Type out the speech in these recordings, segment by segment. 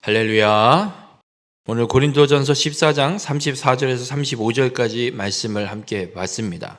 할렐루야. 오늘 고린도전서 14장 34절에서 35절까지 말씀을 함께 봤습니다.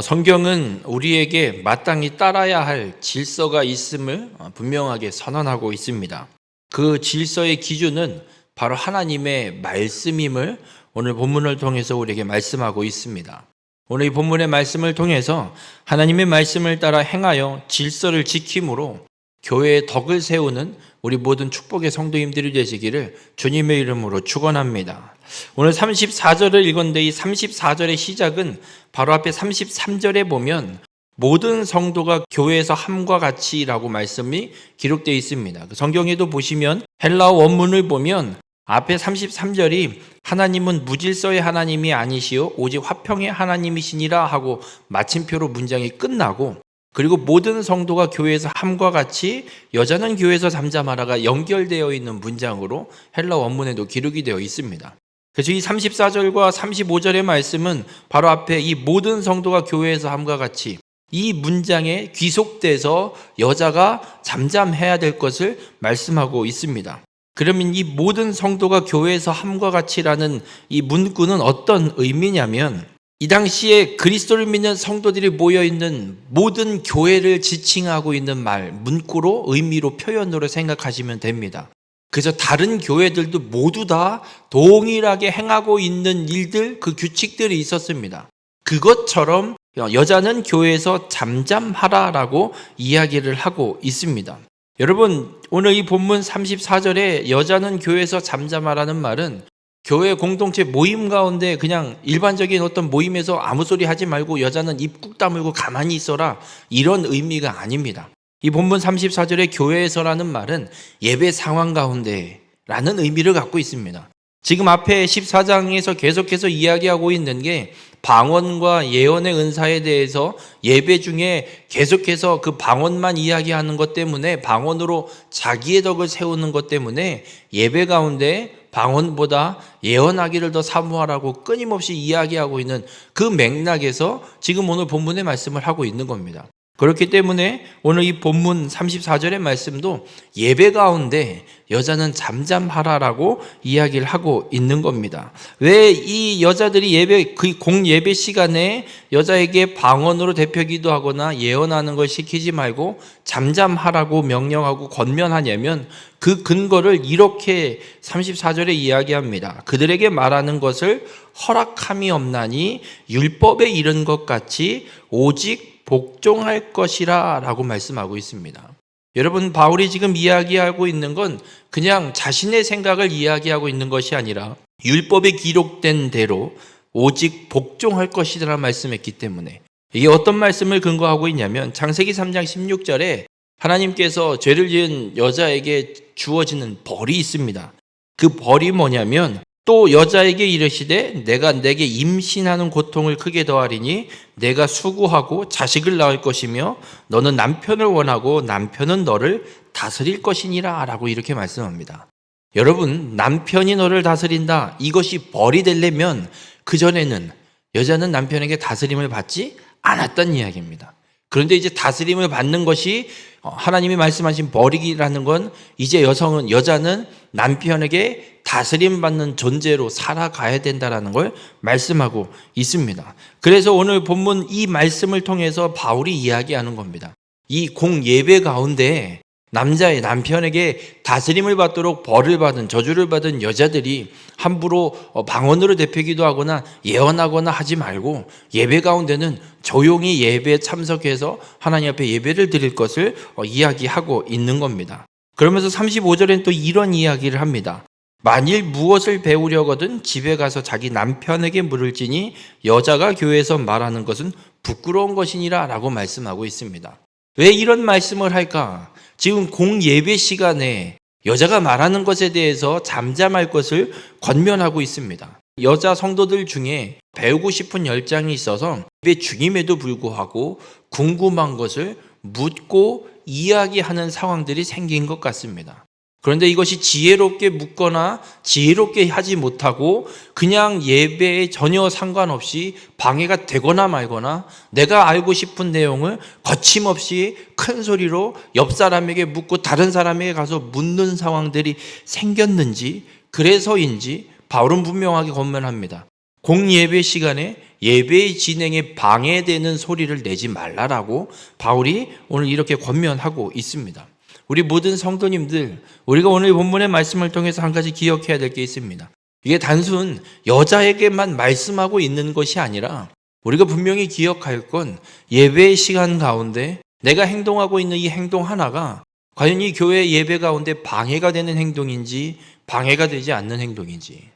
성경은 우리에게 마땅히 따라야 할 질서가 있음을 분명하게 선언하고 있습니다. 그 질서의 기준은 바로 하나님의 말씀임을 오늘 본문을 통해서 우리에게 말씀하고 있습니다. 오늘 이 본문의 말씀을 통해서 하나님의 말씀을 따라 행하여 질서를 지킴으로 교회의 덕을 세우는 우리 모든 축복의 성도님들이 되시기를 주님의 이름으로 축원합니다. 오늘 34절을 읽었는데 이 34절의 시작은 바로 앞에 33절에 보면 모든 성도가 교회에서 함과 같이라고 말씀이 기록되어 있습니다. 성경에도 보시면 헬라어 원문을 보면 앞에 33절이 하나님은 무질서의 하나님이 아니시오 오직 화평의 하나님이시니라 하고 마침표로 문장이 끝나고, 그리고 모든 성도가 교회에서 함과 같이 여자는 교회에서 잠잠하라가 연결되어 있는 문장으로 헬라 원문에도 기록이 되어 있습니다. 그래서 이 34절과 35절의 말씀은 바로 앞에 이 모든 성도가 교회에서 함과 같이 이 문장에 귀속돼서 여자가 잠잠해야 될 것을 말씀하고 있습니다. 그러면 이 모든 성도가 교회에서 함과 같이라는 이 문구는 어떤 의미냐면, 이 당시에 그리스도를 믿는 성도들이 모여있는 모든 교회를 지칭하고 있는 말, 문구로 의미로 표현으로 생각하시면 됩니다. 그래서 다른 교회들도 모두 다 동일하게 행하고 있는 일들, 그 규칙들이 있었습니다. 그것처럼 여자는 교회에서 잠잠하라라고 이야기를 하고 있습니다. 여러분, 오늘 이 본문 34절에 여자는 교회에서 잠잠하라는 말은 교회 공동체 모임 가운데 그냥 일반적인 어떤 모임에서 아무 소리 하지 말고 여자는 입 꾹 다물고 가만히 있어라, 이런 의미가 아닙니다. 이 본문 34절의 교회에서라는 말은 예배 상황 가운데 라는 의미를 갖고 있습니다. 지금 앞에 14장에서 계속해서 이야기하고 있는 게 방언과 예언의 은사에 대해서 예배 중에 계속해서 그 방언만 이야기하는 것 때문에, 방언으로 자기의 덕을 세우는 것 때문에 예배 가운데 방언보다 예언하기를 더 사모하라고 끊임없이 이야기하고 있는 그 맥락에서 지금 오늘 본문의 말씀을 하고 있는 겁니다. 그렇기 때문에 오늘 이 본문 34절의 말씀도 예배 가운데 여자는 잠잠하라라고 이야기를 하고 있는 겁니다. 왜 이 여자들이 그 공예배 시간에 여자에게 방언으로 대표 기도하거나 예언하는 걸 시키지 말고 잠잠하라고 명령하고 권면하냐면, 그 근거를 이렇게 34절에 이야기합니다. 그들에게 말하는 것을 허락함이 없나니 율법에 이른 것 같이 오직 복종할 것이라 라고 말씀하고 있습니다. 여러분, 바울이 지금 이야기하고 있는 건 그냥 자신의 생각을 이야기하고 있는 것이 아니라 율법에 기록된 대로 오직 복종할 것이라 말씀했기 때문에, 이게 어떤 말씀을 근거하고 있냐면 창세기 3장 16절에 하나님께서 죄를 지은 여자에게 주어지는 벌이 있습니다. 그 벌이 뭐냐면, 또 여자에게 이르시되 내가 내게 임신하는 고통을 크게 더하리니 내가 수고하고 자식을 낳을 것이며 너는 남편을 원하고 남편은 너를 다스릴 것이니라 라고 이렇게 말씀합니다. 여러분, 남편이 너를 다스린다, 이것이 벌이 되려면 그전에는 여자는 남편에게 다스림을 받지 않았던 이야기입니다. 그런데 이제 다스림을 받는 것이 하나님이 말씀하신 벌이라는 건, 이제 여자는 남편에게 다스림받는 존재로 살아가야 된다는 걸 말씀하고 있습니다. 그래서 오늘 본문 이 말씀을 통해서 바울이 이야기하는 겁니다. 이 공예배 가운데 남편에게 다스림을 받도록 벌을 받은, 저주를 받은 여자들이 함부로 방언으로 대표 기도하거나 예언하거나 하지 말고 예배 가운데는 조용히 예배에 참석해서 하나님 앞에 예배를 드릴 것을 이야기하고 있는 겁니다. 그러면서 35절엔 또 이런 이야기를 합니다. 만일 무엇을 배우려거든 집에 가서 자기 남편에게 물을지니 여자가 교회에서 말하는 것은 부끄러운 것이니라 라고 말씀하고 있습니다. 왜 이런 말씀을 할까? 지금 공예배 시간에 여자가 말하는 것에 대해서 잠잠할 것을 권면하고 있습니다. 여자 성도들 중에 배우고 싶은 열정이 있어서 예배 중임에도 불구하고 궁금한 것을 묻고 이야기하는 상황들이 생긴 것 같습니다. 그런데 이것이 지혜롭게 묻거나 지혜롭게 하지 못하고 그냥 예배에 전혀 상관없이 방해가 되거나 말거나 내가 알고 싶은 내용을 거침없이 큰 소리로 옆 사람에게 묻고 다른 사람에게 가서 묻는 상황들이 생겼는지, 그래서인지 바울은 분명하게 권면합니다. 공예배 시간에 예배의 진행에 방해되는 소리를 내지 말라라고 바울이 오늘 이렇게 권면하고 있습니다. 우리 모든 성도님들, 우리가 오늘 본문의 말씀을 통해서 한 가지 기억해야 될 게 있습니다. 이게 단순 여자에게만 말씀하고 있는 것이 아니라 우리가 분명히 기억할 건 예배의 시간 가운데 내가 행동하고 있는 이 행동 하나가 과연 이 교회 예배 가운데 방해가 되는 행동인지 방해가 되지 않는 행동인지,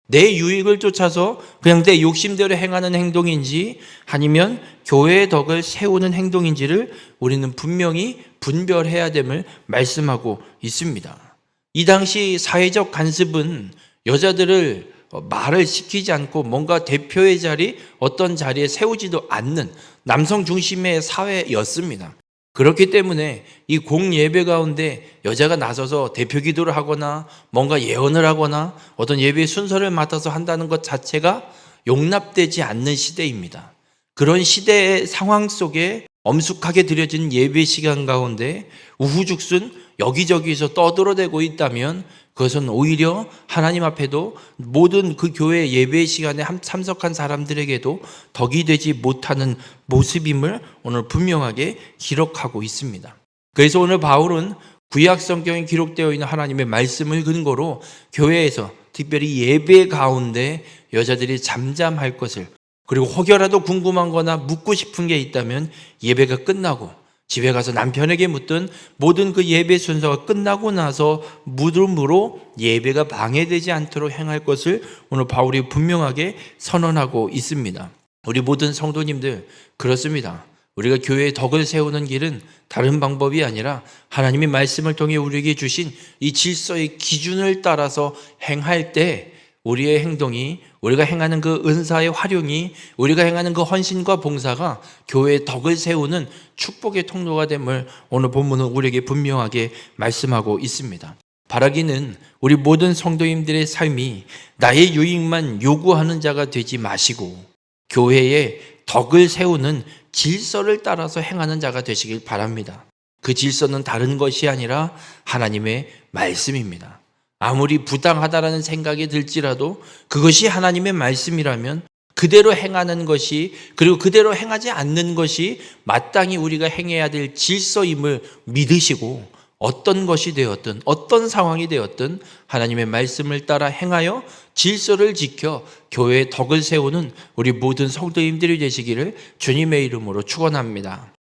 내 유익을 쫓아서 그냥 내 욕심대로 행하는 행동인지 아니면 교회의 덕을 세우는 행동인지를 우리는 분명히 분별해야 됨을 말씀하고 있습니다. 이 당시 사회적 간섭은 여자들을 말을 시키지 않고 뭔가 대표의 자리, 어떤 자리에 세우지도 않는 남성 중심의 사회였습니다. 그렇기 때문에 이 공예배 가운데 여자가 나서서 대표 기도를 하거나 뭔가 예언을 하거나 어떤 예배의 순서를 맡아서 한다는 것 자체가 용납되지 않는 시대입니다. 그런 시대의 상황 속에 엄숙하게 드려진 예배 시간 가운데 우후죽순 여기저기서 떠들어대고 있다면 그것은 오히려 하나님 앞에도 모든 그 교회 예배 시간에 참석한 사람들에게도 덕이 되지 못하는 모습임을 오늘 분명하게 기록하고 있습니다. 그래서 오늘 바울은 구약 성경에 기록되어 있는 하나님의 말씀을 근거로 교회에서 특별히 예배 가운데 여자들이 잠잠할 것을, 그리고 혹여라도 궁금한 거나 묻고 싶은 게 있다면 예배가 끝나고 집에 가서 남편에게 묻든 모든 그 예배 순서가 끝나고 나서 묻음으로 예배가 방해되지 않도록 행할 것을 오늘 바울이 분명하게 선언하고 있습니다. 우리 모든 성도님들, 그렇습니다. 우리가 교회의 덕을 세우는 길은 다른 방법이 아니라 하나님의 말씀을 통해 우리에게 주신 이 질서의 기준을 따라서 행할 때 우리의 행동이, 우리가 행하는 그 은사의 활용이, 우리가 행하는 그 헌신과 봉사가 교회의 덕을 세우는 축복의 통로가 됨을 오늘 본문은 우리에게 분명하게 말씀하고 있습니다. 바라기는 우리 모든 성도님들의 삶이 나의 유익만 요구하는 자가 되지 마시고 교회의 덕을 세우는 질서를 따라서 행하는 자가 되시길 바랍니다. 그 질서는 다른 것이 아니라 하나님의 말씀입니다. 아무리 부당하다라는 생각이 들지라도 그것이 하나님의 말씀이라면 그대로 행하는 것이, 그리고 그대로 행하지 않는 것이 마땅히 우리가 행해야 될 질서임을 믿으시고 어떤 것이 되었든 어떤 상황이 되었든 하나님의 말씀을 따라 행하여 질서를 지켜 교회의 덕을 세우는 우리 모든 성도님들이 되시기를 주님의 이름으로 축원합니다.